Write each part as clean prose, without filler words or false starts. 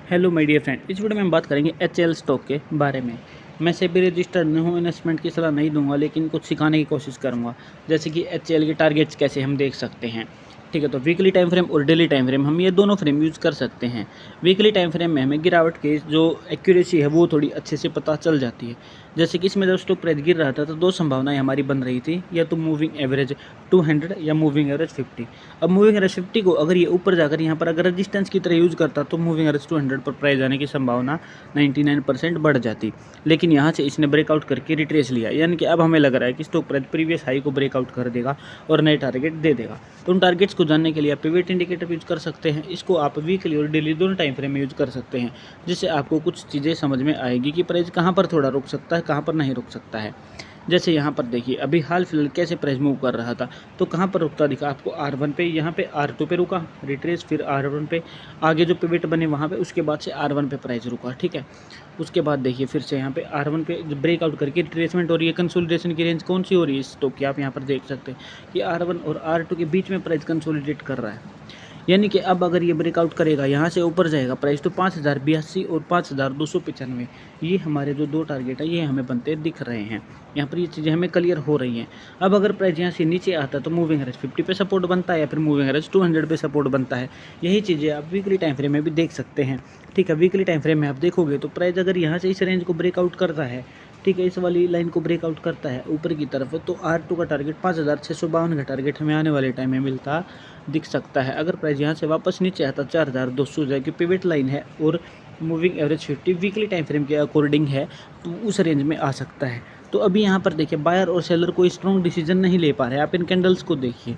Hello my dear friend, इस video में हम बात करेंगे एचएल स्टॉक के बारे में। मैं सेबी रजिस्टर्ड नहीं हूँ, इन्वेस्टमेंट की सलाह नहीं दूंगा, लेकिन कुछ सिखाने की कोशिश करूंगा। जैसे कि एचएल के टारगेट्स कैसे हम देख सकते हैं। ठीक है, तो वीकली टाइम फ्रेम और डेली टाइम फ्रेम हम ये दोनों फ्रेम यूज़ कर सकते हैं। वीकली टाइम फ्रेम में हमें गिरावट की जो एक्यूरेसी है वो थोड़ी अच्छे से पता चल जाती है। जैसे कि इसमें जब स्टॉक प्राइस गिर रहा था तो दो संभावनाएं हमारी बन रही थी, या तो मूविंग एवरेज 200 या मूविंग एवरेज 50। अब मूविंग एवरेज 50 को अगर ये ऊपर जाकर यहाँ पर अगर रेजिस्टेंस की तरह यूज़ करता तो मूविंग एवरेज 200 पर प्राइस आने की संभावना 99% बढ़ जाती। लेकिन यहाँ से इसने ब्रेकआउट करके रिट्रेस लिया, यानी कि अब हमें लग रहा है कि स्टॉक प्राइस प्रीवियस हाई को ब्रेकआउट कर देगा और नए टारगेट दे देगा। तो उन टारगेट्स को जानने के लिए आप पिवट इंडिकेटर यूज़ कर सकते हैं। इसको आप वीकली और डेली दोनों टाइम फ्रेम में यूज़ कर सकते हैं, जिससे आपको कुछ चीज़ें समझ में आएगी कि प्राइस कहाँ पर थोड़ा रुक सकता है, कहाँ पर नहीं रुक सकता है। जैसे यहाँ पर देखिए, अभी हाल फिलहाल कैसे प्राइस मूव कर रहा था, तो कहाँ पर रुकता दिखा आपको R1 पे, यहाँ पे R2 पे रुका रिट्रेस, फिर R1 पे आगे जो पिवट बने वहाँ पे, उसके बाद से R1 पे प्राइस रुका। ठीक है, उसके बाद देखिए फिर से यहाँ पे R1 पे ब्रेकआउट करके रिट्रेसमेंट हो रही है। कंसोलिडेशन की रेंज कौन सी हो रही है स्टॉक की, आप यहाँ पर देख सकते हैं कि R1 और R2 के बीच में प्राइस कंसोलिडेट कर रहा है। यानी कि अब अगर ये ब्रेकआउट करेगा, यहाँ से ऊपर जाएगा प्राइस, तो 5082 और 5295 ये हमारे जो दो टारगेट है ये हमें बनते दिख रहे हैं। यहाँ पर ये चीज़ें हमें क्लियर हो रही हैं। अब अगर प्राइस यहाँ से नीचे आता है तो मूविंग एवरेज 50 पे सपोर्ट बनता है, या फिर मूविंग एवरेज 200 पे सपोर्ट बनता है। यही चीज़ें आप वीकली टाइम फ्रेम में भी देख सकते हैं। ठीक है, वीकली टाइम फ्रेम में आप देखोगे तो प्राइस अगर यहाँ से इस रेंज को ब्रेकआउट करता है, ठीक है, इस वाली लाइन को ब्रेकआउट करता है ऊपर की तरफ, तो R2 का टारगेट 5652 का टारगेट हमें आने वाले टाइम में मिलता दिख सकता है। अगर प्राइस यहाँ से वापस नीचे आता 4200 जाए कि पिवट लाइन है और moving average 50 weekly time frame के अकॉर्डिंग है, तो उस रेंज में आ सकता है। तो अभी यहाँ पर देखिए, बायर और सेलर कोई स्ट्रॉन्ग डिसीजन नहीं ले पा रहे। आप इन कैंडल्स को देखिए,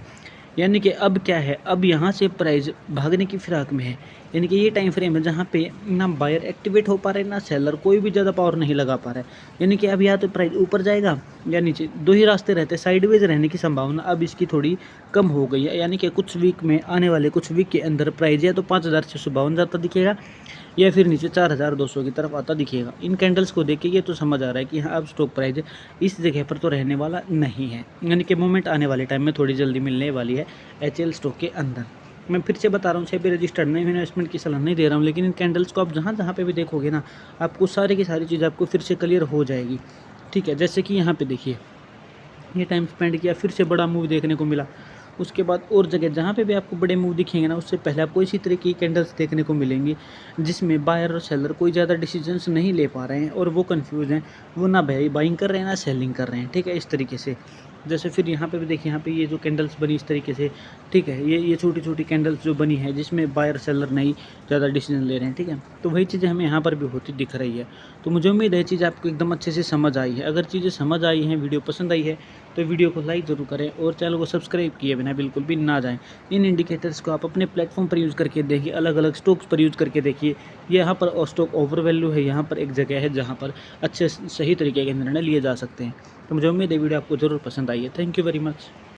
यानी कि अब क्या है, अब यहाँ से प्राइस भागने की फिराक में है। यानी कि ये टाइम फ्रेम है जहाँ पे ना बायर एक्टिवेट हो पा रहे, ना सेलर, कोई भी ज़्यादा पावर नहीं लगा पा रहा है। यानी कि अब या तो प्राइस ऊपर जाएगा या नीचे, दो ही रास्ते रहते हैं। साइडवेज रहने की संभावना अब इसकी थोड़ी कम हो गई है। यानी कि कुछ वीक में, आने वाले कुछ वीक के अंदर प्राइस या तो 5652 जाता दिखेगा, या फिर नीचे 4200 की तरफ आता दिखेगा। इन कैंडल्स को देख के ये तो समझ आ रहा है कि हाँ, अब स्टॉक प्राइस इस जगह पर तो रहने वाला नहीं है। यानी कि मोमेंट आने वाले टाइम में थोड़ी जल्दी मिलने वाली है एचएल स्टॉक के अंदर। मैं फिर से बता रहा हूँ, सेबी रजिस्टर्ड नहीं, इन्वेस्टमेंट की सलाह नहीं दे रहा हूँ, लेकिन इन कैंडल्स को आप जहाँ जहाँ पे भी देखोगे ना, आपको सारी की सारी चीज़ आपको फिर से क्लियर हो जाएगी। ठीक है, जैसे कि यहाँ पे देखिए, ये टाइम स्पेंड किया, फिर से बड़ा मूव देखने को मिला। उसके बाद और जगह जहाँ पे भी आपको बड़े मूव दिखेंगे ना, उससे पहले आपको इसी तरह की कैंडल्स देखने को मिलेंगी जिसमें बायर और सेलर कोई ज़्यादा डिसीजंस नहीं ले पा रहे हैं और वो कंफ्यूज हैं। वो ना बाइंग कर रहे हैं ना सेलिंग कर रहे हैं। ठीक है, इस तरीके से। जैसे फिर यहाँ पे भी देखिए, यहाँ पे ये जो कैंडल्स बनी इस तरीके से, ठीक है, ये छोटी छोटी कैंडल्स जो बनी है जिसमें बायर सेलर नहीं ज़्यादा डिसीजन ले रहे हैं। ठीक है, तो वही चीज़ें हमें यहाँ पर भी होती दिख रही है। तो मुझे उम्मीद है चीज़ आपको एकदम अच्छे से समझ आई है। अगर चीज़ें समझ आई हैं, वीडियो पसंद आई है, तो वीडियो को लाइक ज़रूर करें और चैनल को सब्सक्राइब किए बिना बिल्कुल भी ना जाएं। इन इंडिकेटर्स को आप अपने प्लेटफॉर्म पर यूज़ करके देखिए, अलग अलग स्टॉक्स पर यूज़ करके देखिए। यहाँ पर स्टॉक ओवर वैल्यू है, यहाँ पर एक जगह है जहाँ पर अच्छे सही तरीके के निर्णय लिए जा सकते हैं। तो मुझे उम्मीद है वीडियो आपको ज़रूर पसंद आई है। Thank you very much.